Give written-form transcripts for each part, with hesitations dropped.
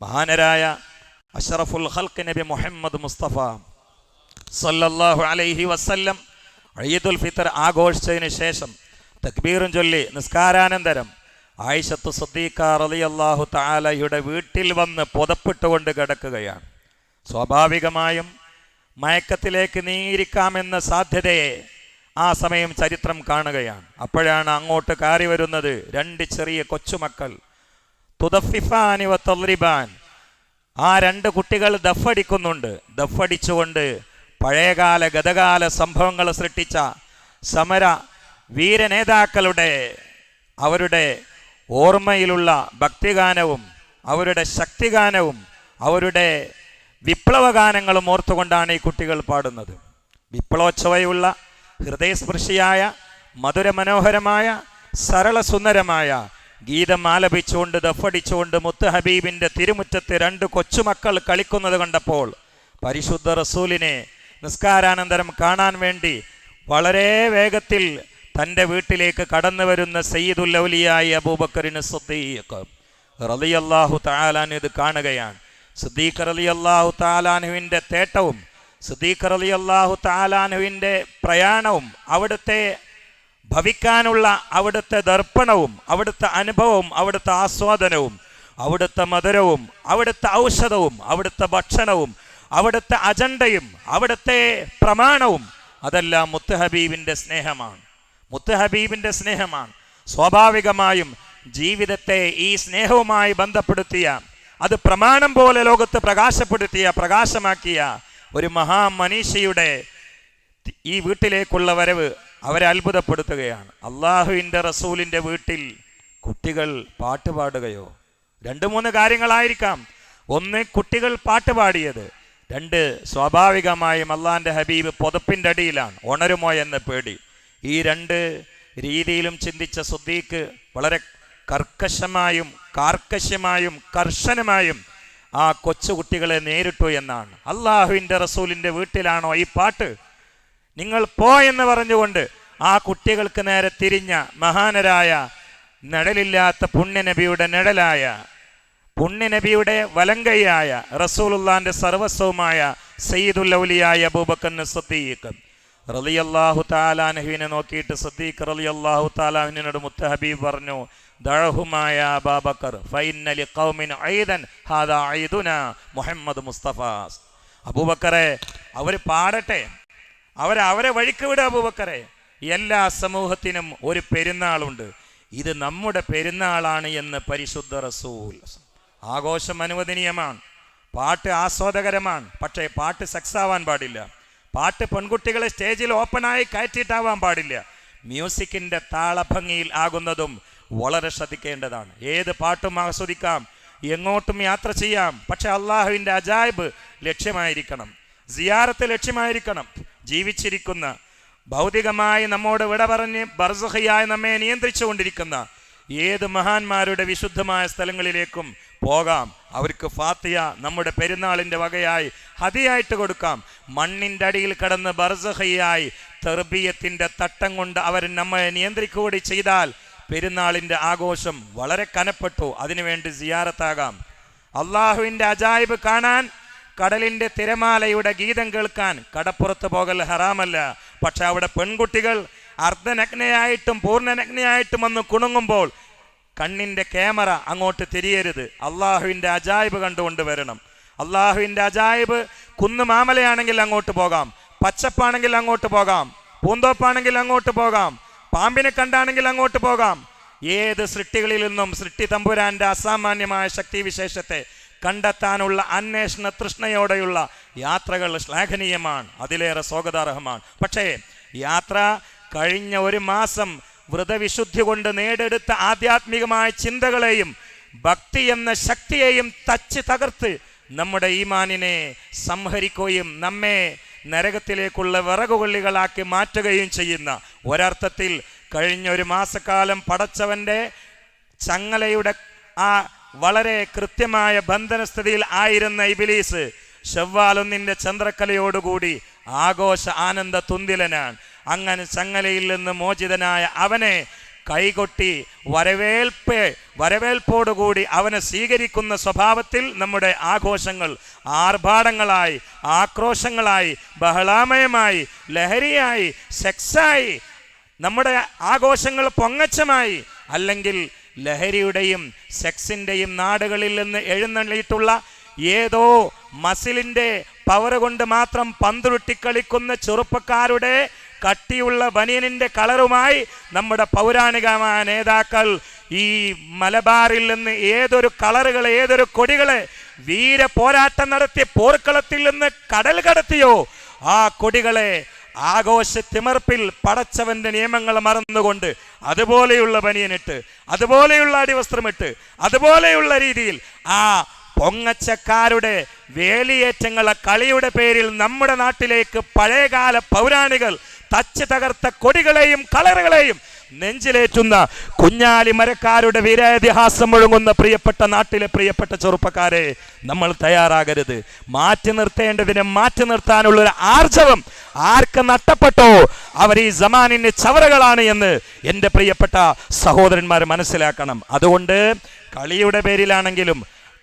മഹാനരായ അഷ്റഫുൽ ഖൽഖ് നബി മുഹമ്മദ് മുസ്തഫ സല്ലല്ലാഹു അലൈഹി വസല്ലം ഈദുൽ ഫിത്ർ ആഘോഷിച്ചതിന് ശേഷം തക്ബീറും ചൊല്ലി നിസ്കാരാനന്തരം ആയിഷത്തു സിദ്ദീഖ റളിയല്ലാഹു തആലയുടെ വീട്ടിൽ വന്ന് പുതപ്പിട്ടുകൊണ്ട് കിടക്കുകയാണ്. സ്വാഭാവികമായും മയക്കത്തിലേക്ക് നീങ്ങിയിരിക്കാമെന്ന സാധ്യതയെ ആ സമയം ചരിത്രം കാണുകയാണ്. അപ്പോഴാണ് അങ്ങോട്ട് കയറി വരുന്നത് രണ്ട് ചെറിയ കൊച്ചുമക്കൾ. തുദഫിഫാനി വ തദ്രിബാൻ. ആ രണ്ട് കുട്ടികൾ ദഫടിക്കുന്നുണ്ട്. ദഫടിച്ചുകൊണ്ട് പഴയകാല ഗതകാല സംഭവങ്ങൾ സൃഷ്ടിച്ച സമര വീരനേതാക്കളുടെ അവരുടെ ഓർമ്മയിലുള്ള ഭക്തിഗാനവും അവരുടെ ശക്തിഗാനവും അവരുടെ വിപ്ലവഗാനങ്ങളും ഓർത്തുകൊണ്ടാണ് ഈ കുട്ടികൾ പാടുന്നത്. വിപ്ലവോത്സവയുള്ള ഹൃദയസ്പർശിയായ മധുരമനോഹരമായ സരളസുന്ദരമായ ഗീതം ആലപിച്ചുകൊണ്ട് ദഫടിച്ചുകൊണ്ട് മുത്ത് ഹബീബിൻ്റെ തിരുമുറ്റത്ത് രണ്ട് കൊച്ചുമക്കൾ കളിക്കുന്നത് കണ്ടപ്പോൾ പരിശുദ്ധ റസൂലിനെ നിസ്കാരാനന്തരം കാണാൻ വേണ്ടി വളരെ വേഗത്തിൽ തൻ്റെ വീട്ടിലേക്ക് കടന്നു വരുന്ന സയ്യിദുൽ ഔലിയായി അബൂബക്കറിന് സിദ്ദീഖ് റളിയല്ലാഹു തആലാൻ ഇത് കാണുകയാണ്. സിദ്ദീഖ് റളിയല്ലാഹു തആലാനുവിൻ്റെ തേട്ടവും സിദ്ദീഖ് റളിയല്ലാഹു തആലാനുവിൻ്റെ പ്രയാണവും അവിടുത്തെ ഭവിക്കാനുള്ള അവിടുത്തെ ദർപ്പണവും അവിടുത്തെ അനുഭവവും അവിടുത്തെ ആസ്വാദനവും അവിടുത്തെ മധുരവും അവിടുത്തെ ഔഷധവും അവിടുത്തെ ഭക്ഷണവും അവിടുത്തെ അജണ്ടയും അവിടുത്തെ പ്രമാണവും അതെല്ലാം മുത്ത് ഹബീബിൻ്റെ സ്നേഹമാണ്. മുത്ത് ഹബീബിൻ്റെ സ്നേഹമാണ്. സ്വാഭാവികമായും ജീവിതത്തെ ഈ സ്നേഹവുമായി ബന്ധപ്പെടുത്തിയ അത് പ്രമാണം പോലെ ലോകത്ത് പ്രകാശമാക്കിയ ഒരു മഹാമനീഷിയുടെ ഈ വീട്ടിലേക്കുള്ള വരവ് അവരെ അത്ഭുതപ്പെടുത്തുകയാണ്. അള്ളാഹുവിൻ്റെ റസൂലിൻ്റെ വീട്ടിൽ കുട്ടികൾ പാട്ട് പാടുകയോ? 2-3 കാര്യങ്ങളായിരിക്കാം. ഒന്ന്, കുട്ടികൾ പാട്ട് പാടിയത്. 2, സ്വാഭാവികമായും അള്ളാഹിൻ്റെ ഹബീബ് പുതപ്പിൻ്റെ അടിയിലാണ്, ഉണരുമോ എന്ന പേടി. ഈ 2 രീതിയിലും ചിന്തിച്ച സിദ്ദീഖ് വളരെ കാർക്കശ്യമായും കർശനമായും ആ കൊച്ചുകുട്ടികളെ നേരിട്ടു എന്നാണ്. അള്ളാഹുവിൻ്റെ റസൂലിൻ്റെ വീട്ടിലാണോ ഈ പാട്ട്? നിങ്ങൾ പോ എന്ന് പറഞ്ഞുകൊണ്ട് ആ കുട്ടികൾക്ക് നേരെ തിരിഞ്ഞ മഹാനരായ നിഴലില്ലാത്ത പുണ്യനബിയുടെ നിഴലായ പുണ്യനബിയുടെ വലങ്കയായ റസൂലുള്ളാഹിന്റെ സർവസ്വമായ സയ്യിദുൽ ഔലിയായ അബൂബക്കർ സിദ്ദീഖ് റളിയല്ലാഹു തആല അൻഹുവിനെ നോക്കിയിട്ട് സിദ്ദീഖ് റളിയല്ലാഹു തആല അൻഹുവിനോട് മുത്ത് ഹബീബ് പറഞ്ഞു, ദഅഹുമായ അബൂബക്കർ ഫഇന്ന ലിഖൗമിൻ ഐദൻ ഹാദാ ഐദുനാ മുഹമ്മദ് മുസ്തഫ. അബൂബക്കറെ, അവർ പാടട്ടെ, അവരെ വഴിക്ക് വിട അബൂബക്കറെ. എല്ലാ സമൂഹത്തിനും ഒരു പെരുന്നാളുണ്ട്, ഇത് നമ്മുടെ പെരുന്നാളാണ് എന്ന് പരിശുദ്ധ റസൂൽ. ആഘോഷം അനുവദനീയമാണ്, പാട്ട് ആസ്വാദകരമാണ്, പക്ഷേ പാട്ട് സെക്സ് ആവാൻ പാടില്ല. പാട്ട് പെൺകുട്ടികളെ സ്റ്റേജിൽ ഓപ്പണായി കയറ്റിയിട്ടാവാൻ പാടില്ല. മ്യൂസിക്കിൻ്റെ താളഭംഗിയിൽ ആകുന്നതും വളരെ ശ്രദ്ധിക്കേണ്ടതാണ്. ഏത് പാട്ടും ആസ്വദിക്കാം, എങ്ങോട്ടും യാത്ര ചെയ്യാം, പക്ഷെ അള്ളാഹുവിൻ്റെ അജായിബ് ലക്ഷ്യമായിരിക്കണം, സിയാറത്ത് ലക്ഷ്യമായിരിക്കണം. ജീവിച്ചിരിക്കുന്ന ഭൗതികമായി നമ്മോട് വിട പറഞ്ഞ് ബർസഖിയായി നമ്മെ നിയന്ത്രിച്ചു കൊണ്ടിരിക്കുന്ന ഏത് മഹാന്മാരുടെ വിശുദ്ധമായ സ്ഥലങ്ങളിലേക്കും പോകാം. അവർക്ക് ഫാത്തിയ നമ്മുടെ പെരുന്നാളിൻ്റെ വകയായി ഹദിയായിട്ട് കൊടുക്കാം. മണ്ണിൻ്റെ അടിയിൽ കിടന്ന് ബർസഖിയായി തെർബിയത്തിൻ്റെ തട്ടം കൊണ്ട് അവർ നമ്മെ നിയന്ത്രിക്കുകകൂടി ചെയ്താൽ പെരുന്നാളിൻ്റെ ആഘോഷം വളരെ കനപ്പെട്ടു. അതിനുവേണ്ടി സിയാറത്താകാം. അള്ളാഹുവിൻ്റെ അജായിബ് കാണാൻ, കടലിൻ്റെ തിരമാലയുടെ ഗീതം കേൾക്കാൻ കടപ്പുറത്ത് പോകൽ ഹറാമല്ല. പക്ഷെ അവിടെ പെൺകുട്ടികൾ അർദ്ധനഗ്നയായിട്ടും പൂർണ്ണനഗ്നയായിട്ടും വന്ന് കുണുങ്ങുമ്പോൾ കണ്ണിൻ്റെ ക്യാമറ അങ്ങോട്ട് തിരിയരുത്. അള്ളാഹുവിൻ്റെ അജായിബ് കണ്ടുകൊണ്ട് വരണം. അള്ളാഹുവിൻ്റെ അജായിബ് കുന്നുമാമലയാണെങ്കിൽ അങ്ങോട്ട് പോകാം, പച്ചപ്പാണെങ്കിൽ അങ്ങോട്ട് പോകാം, പൂന്തോപ്പാണെങ്കിൽ അങ്ങോട്ട് പോകാം, പാമ്പിനെ കണ്ടാണെങ്കിൽ അങ്ങോട്ട് പോകാം. ഏത് സൃഷ്ടികളിൽ നിന്നും സൃഷ്ടി തമ്പുരാൻ്റെ അസാമാന്യമായ ശക്തിവിശേഷത്തെ കണ്ടെത്താനുള്ള അന്വേഷണ തൃഷ്ണയോടെയുള്ള യാത്രകൾ ശ്ലാഘനീയമാണ്, അതിലേറെ സ്വാഗതാർഹമാണ്. പക്ഷേ യാത്ര കഴിഞ്ഞ 1 മാസം വ്രതവിശുദ്ധി കൊണ്ട് നേടിയെടുത്ത ആധ്യാത്മികമായ ചിന്തകളെയും ഭക്തി എന്ന ശക്തിയെയും തകർത്ത് നമ്മുടെ ഈമാനിനെ സംഹരിക്കുകയും നമ്മെ നരകത്തിലേക്കുള്ള വിറകുകൊള്ളികളാക്കി മാറ്റുകയും ചെയ്യുന്ന ഒരർത്ഥത്തിൽ കഴിഞ്ഞ 1 മാസക്കാലം പടച്ചവൻ്റെ ചങ്ങലയുടെ ആ വളരെ കൃത്യമായ ബന്ധനസ്ഥിതിയിൽ ആയിരുന്ന ഇബ്ലീസ് ശവ്വാൽ 1 ചന്ദ്രക്കലയോടുകൂടി ആഘോഷ ആനന്ദ തുന്തിലനാണ്. അങ്ങനെ ചങ്ങലയിൽ നിന്ന് മോചിതനായ അവനെ കൈകൊട്ടി വരവേൽപ്പോടുകൂടി അവനെ സ്വീകരിക്കുന്ന സ്വഭാവത്തിൽ നമ്മുടെ ആഘോഷങ്ങൾ ആർഭാടങ്ങളായി, ആക്രോശങ്ങളായി, ബഹളാമയമായി, ലഹരിയായി, സെക്സായി, നമ്മുടെ ആഘോഷങ്ങൾ പൊങ്ങച്ചമായി, അല്ലെങ്കിൽ ലഹരിയുടെയും സെക്സിൻ്റെയും നാടുകളിൽ നിന്ന് എഴുന്നള്ളിയിട്ടുള്ള ഏതോ മസിലിൻ്റെ പവർ കൊണ്ട് മാത്രം പന്തുരുട്ടിക്കളിക്കുന്ന ചെറുപ്പക്കാരുടെ കട്ടിയുള്ള ബനിയനിൻ്റെ കളറുമായി നമ്മുടെ പൗരാണികമായ നേതാക്കൾ ഈ മലബാറിൽ നിന്ന് ഏതൊരു കളറുകളെ, ഏതൊരു കൊടികളെ വീര പോരാട്ടം നടത്തിയ പോർക്കളത്തിൽ നിന്ന് കടൽ കടത്തിയോ ആ കൊടികളെ ആഘോഷ തിമർപ്പിൽ പടച്ചവന്റെ നിയമങ്ങൾ മറന്നുകൊണ്ട് അതുപോലെയുള്ള ബനിയനിട്ട്, അതുപോലെയുള്ള അടിവസ്ത്രമിട്ട്, അതുപോലെയുള്ള രീതിയിൽ ആ പൊങ്ങച്ചക്കാരുടെ വേലിയേറ്റങ്ങളെ കളിയുടെ പേരിൽ നമ്മുടെ നാട്ടിലേക്ക് പഴയകാല പൗരാണികൾ തച്ച് തകർത്ത കൊടികളെയും കളറുകളെയും നെഞ്ചിലേറ്റുന്ന കുഞ്ഞാലി മരക്കാരുടെ വീരാതിഹാസം മുഴങ്ങുന്ന പ്രിയപ്പെട്ട നാട്ടിലെ പ്രിയപ്പെട്ട ചെറുപ്പക്കാരെ, നമ്മൾ തയ്യാറാകരുത്. മാറ്റി നിർത്തേണ്ടതിനെ മാറ്റി നിർത്താനുള്ളൊരു ആർജവം ആർക്ക് നഷ്ടപ്പെട്ടോ അവർ ഈ സമാനിന് ചവറകളാണ് എന്ന് എൻ്റെ പ്രിയപ്പെട്ട സഹോദരന്മാർ മനസ്സിലാക്കണം. അതുകൊണ്ട് കളിയുടെ പേരിലാണെങ്കിലും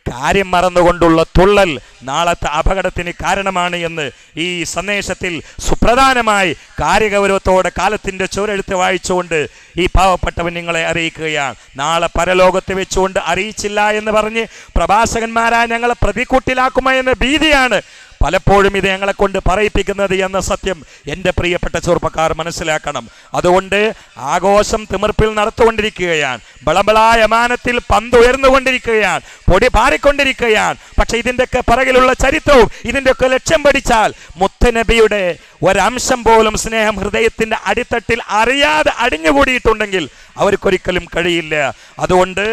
കാര്യം മറന്നുകൊണ്ടുള്ള തുള്ളൽ നാളത്തെ അപകടത്തിന് കാരണമാണ് എന്ന് ഈ സന്ദേശത്തിൽ സുപ്രധാനമായി കാര്യഗൗരവത്തോടെ കാലത്തിൻ്റെ ചുവരെഴുത്ത് വായിച്ചുകൊണ്ട് ഈ പാവപ്പെട്ടവൻ നിങ്ങളെ അറിയിക്കുകയാണ്. നാളെ പരലോകത്ത് വെച്ചുകൊണ്ട് അറിയിച്ചില്ല എന്ന് പറഞ്ഞ് പ്രഭാഷകന്മാരായ ഞങ്ങളെ പ്രതിക്കൂട്ടിലാക്കുമോ എന്ന ഭീതിയാണ് പലപ്പോഴും ഇത് ഞങ്ങളെ കൊണ്ട് പറയിപ്പിക്കുന്നത് എന്ന സത്യം എൻ്റെ പ്രിയപ്പെട്ട ചെറുപ്പക്കാർ മനസ്സിലാക്കണം. അതുകൊണ്ട് ആഘോഷം തിമിർപ്പിൽ നടത്തുകൊണ്ടിരിക്കുകയാണ്, ബളബളായ മാനത്തിൽ പന്ത് ഉയർന്നുകൊണ്ടിരിക്കുകയാണ്, പൊടി പാറിക്കൊണ്ടിരിക്കുകയാണ്. പക്ഷെ ഇതിൻ്റെയൊക്കെ പിറകിലുള്ള ചരിത്രവും ഇതിൻ്റെയൊക്കെ ലക്ഷ്യം പഠിച്ചാൽ മുത്തുനബിയുടെ ഒരംശം പോലും സ്നേഹം ഹൃദയത്തിൻ്റെ അടിത്തട്ടിൽ അറിയാതെ അടിഞ്ഞുകൂടിയിട്ടുണ്ടെങ്കിൽ അവർക്കൊരിക്കലും കഴിയില്ല. അതുകൊണ്ട്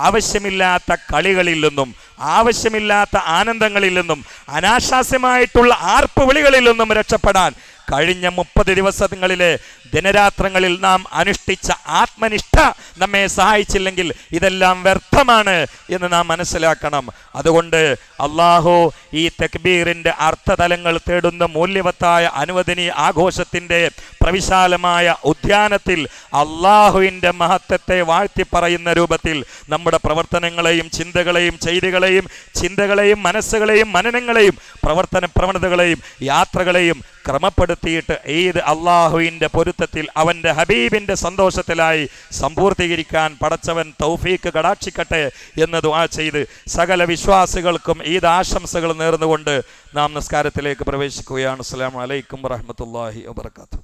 ആവശ്യമില്ലാത്ത കളികളിൽ നിന്നും, ആവശ്യമില്ലാത്ത ആനന്ദങ്ങളിൽ നിന്നും, അനാശാസ്യമായിട്ടുള്ള ആർപ്പ് വിളികളിൽ നിന്നും രക്ഷപ്പെടാൻ കഴിഞ്ഞ 30 ദിവസങ്ങളിലെ ദിനരാത്രങ്ങളിൽ നാം അനുഷ്ഠിച്ച ആത്മനിഷ്ഠ നമ്മെ സഹായിച്ചില്ലെങ്കിൽ ഇതെല്ലാം വ്യർത്ഥമാണ് എന്ന് നാം മനസ്സിലാക്കണം. അതുകൊണ്ട് അള്ളാഹു ഈ തക്ബീറിൻ്റെ അർത്ഥതലങ്ങൾ തേടുന്ന മൂല്യവത്തായ അനുവദനീയ ആഘോഷത്തിൻ്റെ പ്രവിശാലമായ ഉദ്യാനത്തിൽ അള്ളാഹുവിൻ്റെ മഹത്വത്തെ വാഴ്ത്തി പറയുന്ന രൂപത്തിൽ നമ്മുടെ പ്രവർത്തനങ്ങളെയും ചിന്തകളെയും മനസ്സുകളെയും മനനങ്ങളെയും പ്രവർത്തന പ്രവണതകളെയും യാത്രകളെയും ക്രമപ്പെടുത്തിയിട്ട് ഈദ് അള്ളാഹുവിൻ്റെ പൊരുത്തത്തിൽ അവൻ്റെ ഹബീബിൻ്റെ സന്തോഷത്തിലായി സമ്പൂർത്തീകരിക്കാൻ പടച്ചവൻ തൗഫീക്ക് കടാക്ഷിക്കട്ടെ എന്ന് ദുആ ചെയ്ത് സകല വിശ്വാസികൾക്കും ഈദ് ആശംസകൾ നേർന്നുകൊണ്ട് നാം നിസ്കാരത്തിലേക്ക് പ്രവേശിക്കുകയാണ്. അസ്സലാമു അലൈക്കും വറഹ്മത്തുള്ളാഹി വബറകാതുഹു.